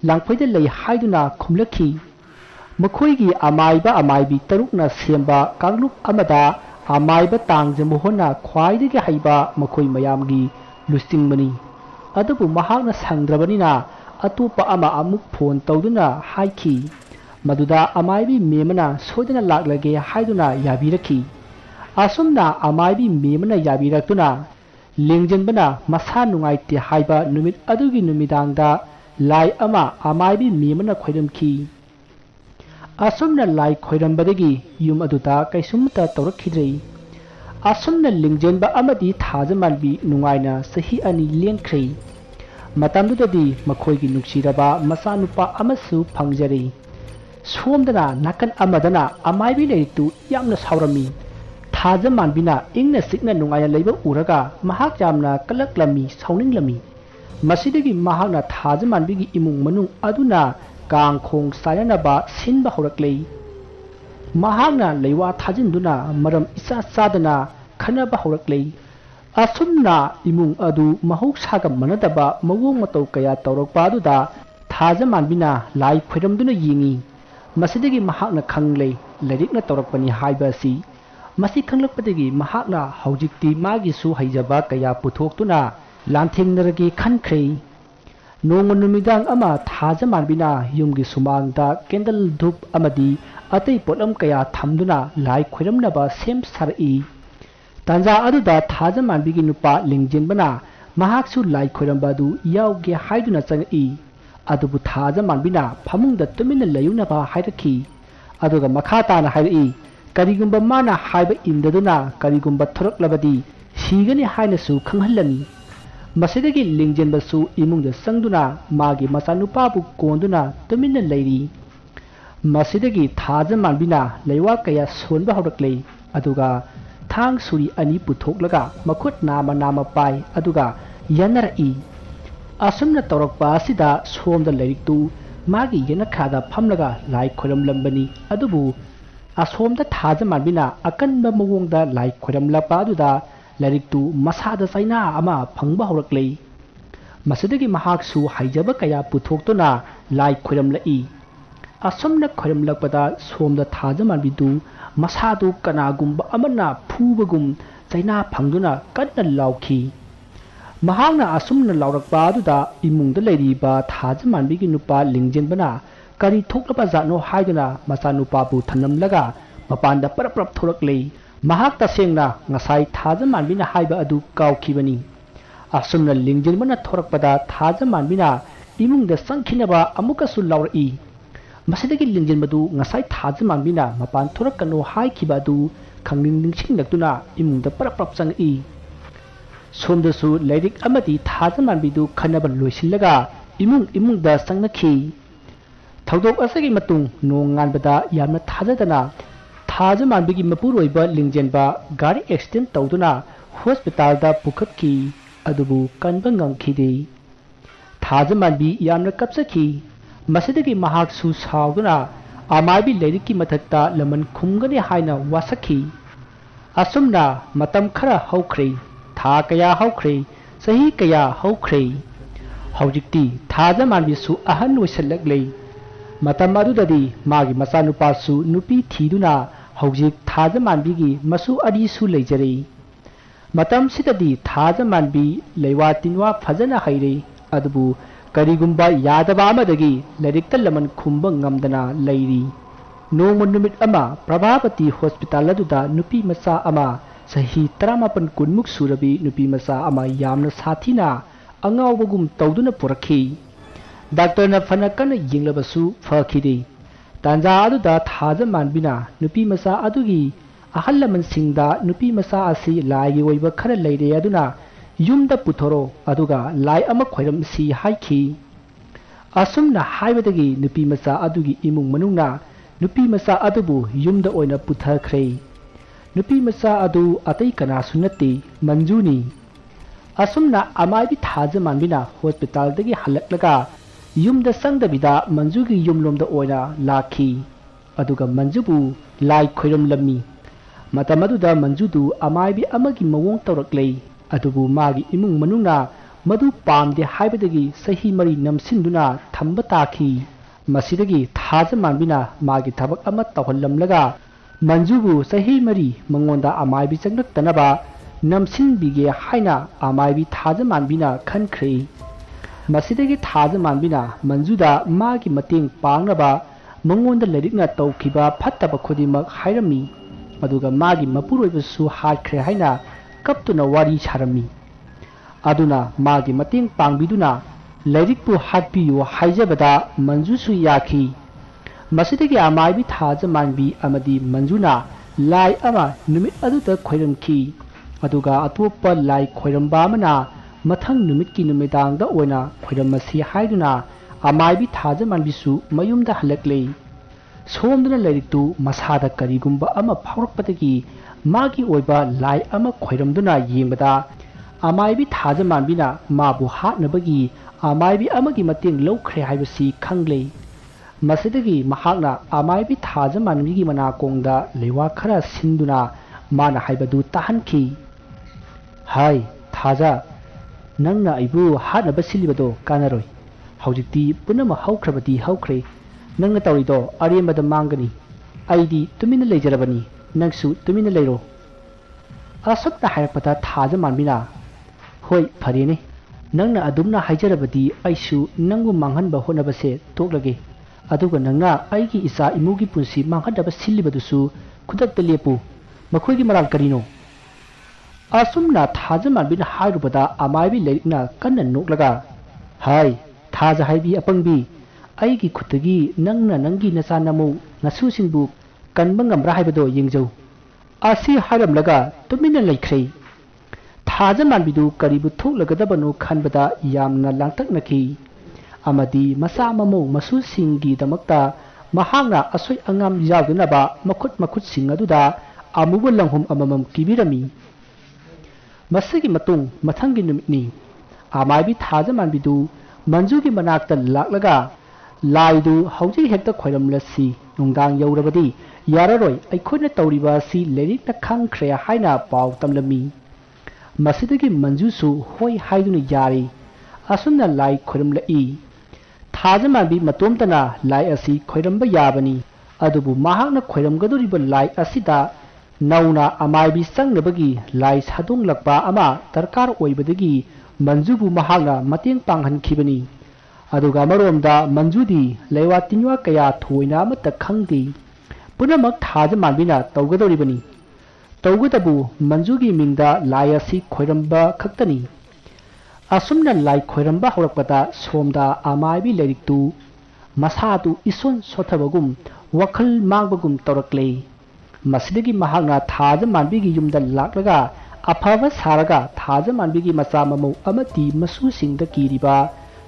A: ꯂꯥꯡꯐꯩꯗ ꯂꯩ ꯍꯥꯏꯗꯨꯅ ꯈꯨꯝꯂꯛꯈꯤ ꯃꯈꯣꯏꯒꯤ ꯑꯃꯥꯏꯕꯤ ꯇꯔꯨꯛꯅ ꯁꯦꯝꯕ ꯀꯥꯡꯂꯨꯞ ꯑꯃꯗ ꯑꯃꯥꯏꯕ ꯇꯥꯡꯖ ꯃꯣꯍꯣꯟꯅ ꯈ꯭ꯋꯥꯏꯗꯒꯤ ꯍꯩꯕ ꯃꯈꯣꯏ ꯃꯌꯥꯝꯒꯤ ꯂꯨꯆꯤꯡꯕꯅꯤ ꯑꯗꯨꯕꯨ ꯃꯍꯥꯛꯅ ꯁꯪꯗ꯭ꯔꯕꯅꯤꯅ ꯑꯇꯣꯞꯄ ꯑꯃ ꯑꯃꯨꯛ ꯐꯣꯟ ꯇꯧꯗꯨꯅ ꯍꯥꯏꯈꯤ ꯃꯗꯨꯗ ꯑꯃꯥꯏꯕꯤ ꯃꯦꯃꯅ ꯁꯣꯏꯗꯅ ꯂꯥꯛꯂꯒꯦ ꯍꯥꯏꯗꯨꯅ ꯌꯥꯕꯤꯔꯛꯈꯤ ꯑꯁꯨꯝꯅ ꯑꯃꯥꯏꯕꯤ ꯃꯦꯃꯅ ꯌꯥꯕꯤꯔꯛꯇꯨꯅ ꯂꯤꯡꯖꯦꯟꯕꯅ ꯃꯁꯥ ꯅꯨꯡꯉꯥꯏꯇꯦ ꯍꯥꯏꯕ ꯅꯨꯃꯤꯠ ꯑꯗꯨꯒꯤ ꯅꯨꯃꯤꯗꯥꯡꯗ ꯂꯥꯏ ꯑꯃ ꯑꯃꯥꯏꯕꯤ ꯃꯦꯃꯅ ꯈꯣꯏꯔꯝꯈꯤ ꯑꯁꯨꯝꯅ ꯂꯥꯏ ꯈꯣꯏꯔꯝꯕꯗꯒꯤ ꯌꯨꯝ ꯑꯗꯨꯗ ꯀꯩꯁꯨꯝꯇ ꯇꯧꯔꯛꯈꯤꯗ꯭ꯔꯦ ꯑꯁꯨꯝꯅ ꯂꯤꯡꯖꯦꯟꯕ ꯑꯃꯗꯤ ꯊꯥꯖ ꯃꯥꯟꯕꯤ ꯅꯨꯡꯉꯥꯏꯅ ꯆꯍꯤ 2 ꯂꯦꯟꯈ꯭ꯔꯦ ꯃꯇꯝꯗꯨꯗꯗꯤ ꯃꯈꯣꯏꯒꯤ ꯅꯨꯡꯁꯤꯔꯕ ꯃꯆꯥꯅꯨꯄꯥ ꯑꯃꯁꯨ ꯐꯪꯖꯔꯦ ꯁꯣꯝꯗꯅ ꯅꯥꯀꯟ ꯑꯃꯗꯅ ꯑꯃꯥꯏꯕꯤ ꯂꯩꯔꯤꯛꯇꯨ ꯌꯥꯝꯅ ꯁꯥꯎꯔꯝꯃꯤ ꯊꯥꯖ ꯃꯥꯟꯕꯤꯅ ꯏꯪꯅ ꯆꯤꯛꯅ ꯅꯨꯡꯉꯥꯏꯅ ꯂꯩꯕ ꯎꯔꯒ ꯃꯍꯥꯛ ꯌꯥꯝꯅ ꯀꯜꯂꯛꯂꯝꯃꯤ ꯁꯥꯎꯅꯤꯡꯂꯝꯃꯤ ꯃꯁꯤꯗꯒꯤ ꯃꯍꯥꯛꯅ ꯊꯥꯖ ꯃꯥꯟꯕꯤꯒꯤ ꯏꯃꯨꯡ ꯃꯅꯨꯡ ꯑꯗꯨꯅ ꯀꯥꯡꯈꯣꯡ ꯆꯥꯏꯅꯅꯕ ꯁꯤꯟꯕ ꯍꯧꯔꯛꯂꯤ ꯃꯍꯥꯛꯅ ꯂꯩꯋꯥ ꯊꯥꯖꯤꯟꯗꯨꯅ ꯃꯔꯝ ꯏꯆꯥ ꯆꯥꯗꯅ ꯈꯟꯅꯕ ꯍꯧꯔꯛꯂꯤ ꯑꯁꯨꯝꯅ ꯏꯃꯨꯡ ꯑꯗꯨ ꯃꯍꯧꯁꯥꯒ ꯃꯥꯟꯅꯗꯕ ꯃꯑꯣꯡ ꯃꯇꯧ ꯀꯌా ꯇꯧꯔꯛꯄ ꯑꯗꯨꯗ ꯊꯥꯖ ꯃꯥꯟꯕꯤꯅ ꯂꯥꯏ ꯈꯣꯏꯔꯝꯗꯨꯅ ꯌꯦꯡꯉꯤ ꯃꯁꯤꯗꯒꯤ ꯃꯍꯥꯛꯅ ꯈꯪꯂꯦ ꯂꯥꯏꯔꯤꯛꯅ ꯇꯧꯔꯛꯄꯅꯤ ꯍꯥꯏꯕ ꯑꯁꯤ ꯃꯁꯤ ꯈꯪꯂꯛꯄꯗꯒꯤ ꯃꯍꯥꯛꯅ ꯍꯧꯖꯤꯛꯇꯤ ꯃꯥꯒꯤꯁꯨ ꯍꯩꯖꯕ ꯀꯌꯥ puthokhtuna lanthengnerage khankhre nong numidang ama thaja manbina yumgi sumangda candle dhup amadi atei polam kaya thamduna lai khoiramnaba sem sarai tanja aduda thaja manbigi nupa lingjenbana mahaksu lai khoiramba du yauge haiduna changi adubu thaja manbina phamungda tumina layunaba hairakhi aduga makhata na hairi karigumba mana haiba indaduna karigumba thoroklabadi sigani haina su khanghalani masidagi lingjenbasu imungda sangduna magi masanupabu konduna tumina lairi masidagi thaja manbina leiwa kaya sonba hawraklei aduga thang suri ani puthoklaga makhut nama pai aduga yanarai asumna tawrakpa asida somda lairiktu magi yanakhada phamlaga lai khoram lambani adubu asomda thaja manbina akanba mawongda lai khoram lapa aduda lairiktu masada saina ama phangba hawraklei masidagi mahaksu haijaba kaya puthoktuna lai khoram lai asomna khoram lakpada somda thaja manbidu masadu kanagumba amana phubagum saina phangduna kanna laukhi mahangna asumna laurakpa aduda imungda leiriba thaja manbigi nupa lingjenbana kari thoklapa jano haiduna masanupa bu thanamlaga mapanda parap thoraklei mahak tasengna ngasai thaja manbina haiba adu kaukhibani asumna lingjenbana thorakpada thaja manbina imungda sangkhinaba amukasu lauraki masidagi lingjinbadu ngasai thaja manbina mapan thorakano haikhiba adu khangning ningsinglakduna imungda parap changi somdasu lairik amadi thaja manbidu khanaba loisillaga imungda sangnakhi thawdok asagi matung nong nganbada yamna thajadana thaja manbigi mapuroiba lingjenba gari accident tawduna hospital da pukhatki adubu kanba ngamkhide thaja manbi yamna kapsakhi masidagi mahak su sauduna amaibi lairiki mathakta laman khumgani haina wasakhi asumna matam khara haukhre tha kaya haukhre sahi kaya haukhre haujikti thaja manbi su ahan loisallaklei matam adudadi magi masanupa su nupi thiduna haujik thaja manbigi masu adi su leijare matam sidadi thaja manbi leiwa tinwa phajana haire adubu karigumba yadaba amadagi larikta laman khumba ngamdana leiri nongma numit ama prabhavati hospital aduda nupi masa ama sahi 18 kunmuk surabi nupi masa ama yamna sathina angawbagum tawduna purakhi doctor na fana kana yinglabasu fakhide tanja aduda thaja manbina nupi masa adugi ahal laman singda nupi masa asi laigi oiba khara leire aduna yumda puthoro aduga lai ama khoiram si haiki asumna haibadagi nupi masa adugi imung manungna nupi masa adubu yumda oina puthakhre nupi masa adu atai kana sunati manjuni asumna amaibi thaja manbina hospital dagi halaklaga yumda sangdabida manjugi yumlomda oina lakhi aduga manjubu lai khoiram lammi matamaduda manjudu amaibi amagi mawong tawraklei adubu magi imung manungna madu pamde haibadagi sahi mari namsinduna thamba takhi masidagi thaja manbina magi thabak ama tawhallamlaga manjubu sahi mari mangonda amaibi changnaktanaba namsinbige haina amaibi thaja manbina khankhre masidagi thaja manbina manjuda magi mateng pangnaba mangonda lerikna tawkhiba phattaba khodimak hairami aduga magi mapuroibasu hakhre haina kaptuna wari charami aduna magi mateng pangbiduna lairikpu hatpiyo haijabada manjusu yakhi masidagi amaibi thaja manbi amadi manjuna lai ama numit aduda khoiramki aduga atopa lai khoiramba amana mathang numitki numidangda oina khoiramasi haiduna amaibi thaja manbisu mayumda halaklei somduna lairiktu masada karigumba ama phaurakpadagi magi oiba lai ama khoiramduna yengbada amaibi thaja manbina mabu hatnabagi amaibi amagi mateng lawkhre haibasi khanglei masidagi mahakna amaibi thaja manbigi manakongda lewa khara sinduna mana haibadu tahanki hai thaja nangna aibu hatnaba silibado kanaroi haujikti punama haukrabadi haukre nangna tawrido aremada mangani aidi tumina leijarabani nangsu tumina leiro asukna hairapata thaja manbina hoi pharene nangna adumna haijarabadi aisu nangu manghanba honabase toklage aduga nangna aigi isa imugi punsi manghadaba silibadusu khudakta lepu makhoigi maral karino asumna thaja manbina hairubada amaibi lerikna kanna noklaga hai thaja haibi apangbi aigi khutagi nangna nangi nasa namu nasu singbu kanba ngamra haibado yengjau asi hairamlaga tumina laikhrei thaja manbidu karibu thoklagadabanu khanbada yamna langtaknaki amadi masa mamo masu singi damakta mahangna asoi angam yawdunaba makhut singaduda amubu langhum amamam kibirami masigi matung mathangi numitni amaibi thaja manbidu manjugi manakta laklaga laidu hauji hekta khoiramlasi nungdang yaurabadi yararoi aikhoina tawriba si lerikna khangkhre haina paw tamlami masidagi manjusu hoi haiduna yari asumna lai khoiramlai thaja manbi matomtana lai asi khoiramba yabani adubu mahakna khoiramgaduriba lai asida nauna amaibi sangnabagi lai sadonglakpa ama darkar oibadagi manjubu mahakna mateng panghankhibani aduga maromda manjudi leiwa tinwa kaya thoina amata khangdi punamak thaja manbina tawgadoribani tawgadabu manjugi mingda lai asi khoiramba khaktani असुमना लाई खोरंबा होरकपदा सोमदा आमाइबी लैरिकतु मसादु इसन सोथबगुम वखल मांगबगुम तौरक्ले मसिदगी महागना थाज मानबीगी युमदा लाक्लगा अफाबा सारगा थाज मानबीगी मचा ममौ अमति मसुसिंगदा कीरिबा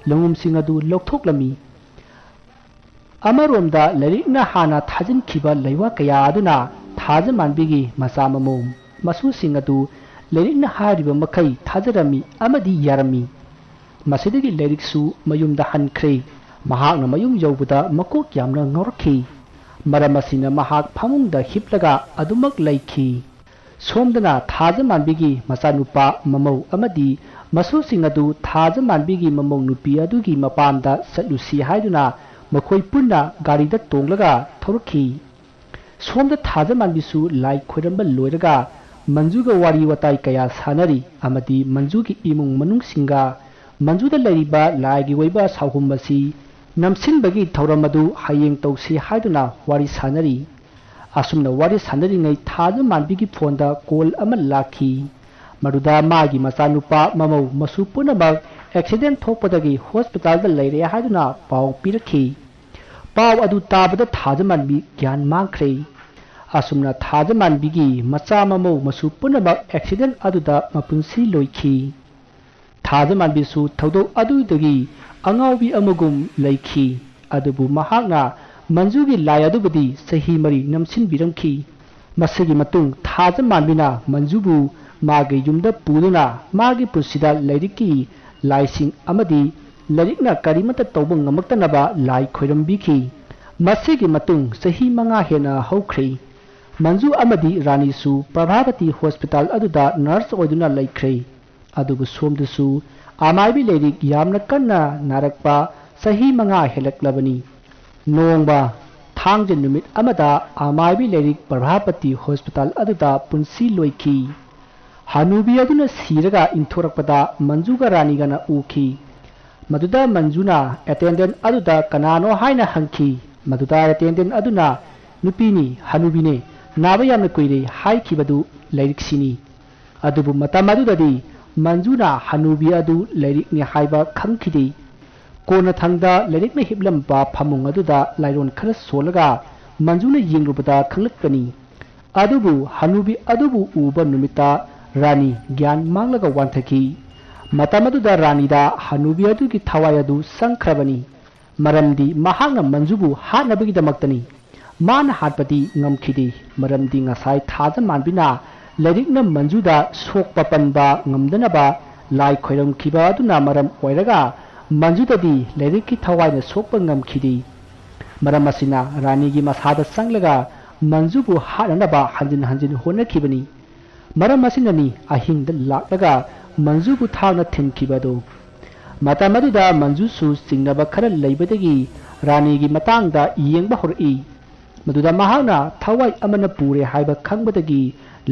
A: लंगुमसिंग अदु लौथोक्लमी अमरोमदा लैरिकना हाना थाजिनखिबा लैवा कया अदुना थाज मानबीगी मचा ममौ मसुसिंग अदु लैरिकना हारिबा मखै थाजरमी अमदि यारमी मसिदगी लैरिकसु मयुमदा हनख्रे महागना मयुम यौबदा मकोक यामना ngorखि मरम असिना महाग फामुंगदा हिपलगा अदुमक लैखि सोमदना थाज मानबीगी मचानुपा ममौ अमदि मसुसिंग अदु थाज मानबीगी ममौ नुपी अदुगी मपामदा चलुसी हाइदुना मखोय पुन्ना गारीदा तोंगलगा थौरखि सोमदा थाज मानबीसु लाई खोरंबा लोयरगा मंजुगा वारी वताई कया सानरी अमदि मंजुगी इमुंग मनुंगसिंगा मंजुदा लैरिबा लाइगी वैबा साहुमबसी नमसिनबगी थौरमदु हायेंग तौसी हाइदुना वारी सानरी असुमना वारी सानरिङै थाज मानबीगी फोनदा कॉल अमा लाखि मरुदा मागी मचानुपा ममौ मसु पुनमक एक्सीडेंट थोकपदगी हॉस्पिटल लैरे हाइदुना पाव पिरखि पाव अदु ताबदा थाज मानबी ज्ञान मांखरे असुमना थाज मानबीगी मचा ममौ मसु पुनमक एक्सीडेंट अदुदा मपुंसी लोइखि थाज मानबीसु थौदो अदुदगी अंगावबी अमगुम लैखि अदुबु महागना मंजुगी लाई अदुबदी सही मरी नमसिन बिरमखि मसिगी मतुंग थाज मानबीना मंजुबु मागे युमदा पुदुना मागे पुसिदा लैरिकि लाइसिंग अमदी लैरिकना करिमता तौब ngamaktनबा लाई खोरमबिखि मसिगी मतुंग सही मंगा हेना हौख्रे मंजू अमदी रानीसु प्रभावती हॉस्पिटल अदुदा नर्स ओइदुना लैख्रे अदुबु सोमदुसु आमाइबी लैरिक यामना कन्ना नारकपा सही मंगा हेलक्लबनी नोंबा थांग नुमित अमदा आमाइबी लैरिक प्रभावती हॉस्पिटल अदुदा पुंसी लोइखि हानुबी अदुना सीरगा इंथोरकपदा मंजुगा रानीगना उखि मदुदा मंजुना अटेंडेंट अदुदा कनानो हाइना हंखि मदुदा अटेंडेंट अदुना नुपीनी हानुबीने नाबा यामना कुइरे हाइखिबदु लैरिकसिनी अदुबु मतम अदुददी मंजुना हानुबी अदु लैरिकनि हाइबा खंखिदि कोना थंगदा लैरिकना हिबलंबा फमुंग अदुदा लाइरोन खर सोलगा मंजुना यिंगरुबदा खंगलकनी अदुबु हानुबी अदुबु उबा नुमिता रानी ज्ञान मांगलगा वांथकी मतम अदुदा रानीदा हानुबी अदुगी थवाय अदु संख्रबनी मरमदी महागना मंजुबु हानबगिदमक्तनी मान हाटपति ngमखिदि मरमदी ngasai थाज मानबिना लैरिकना मंजुदा सोकपा पनबा ngमदनबा लाई खोरमखिबा अदुना मरम ओइरगा मंजुददी लैरिकि थवायना सोकपा ngमखिदि मरम असिना रानीगी मसादा संगलगा मंजुबु हाननबा हंजिन हंजिन होनखिबनी मरम असिननी अहिंगदा लाक्लगा मंजुबु थावना थिनखिबदो मतमदुदा मंजुसु सिंगनबा खरा लैबदगी रानीगी मतांगदा येंगबा होरई मदुदा महागना थवाई अमना पुरे हाइबा खंगबदगी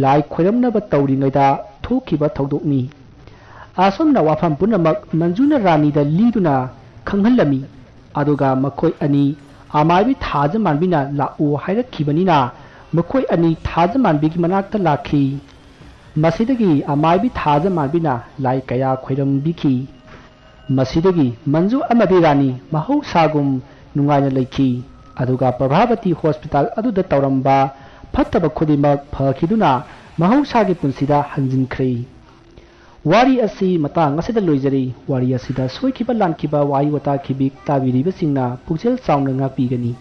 A: लाई खोरमनबा तौरिङैदा थोखिबा थौदोकनी असमना वाफम पुनमक मंजुना रानीदा लीदुना खंगहलमी अदुगा मखोय अनि आमाइबी थाज मानबिना लाओ हाइरखिबनिना मखोय अनि थाज मानबिगी मनाक्ता लाखि मसिदगी आमाइबी थाज मानबिना लाई कया खोरमबिखि मसिदगी मंजू अमदी रानी महौसागुम नुंगाइना लैखि अदुगा प्रभावती हॉस्पिटल अदुदा तौरंबा फत्तबा खुदिमक फखिदुना महौसागी पुंसिदा हंजिनख्रे वारी असि मतांग असिदा लोइजरी वारी असिदा सोइखिबा लानखिबा वाई वता खिबिक ताबिरिबसिंगना पुक्सेल चाउना ngapiगनी।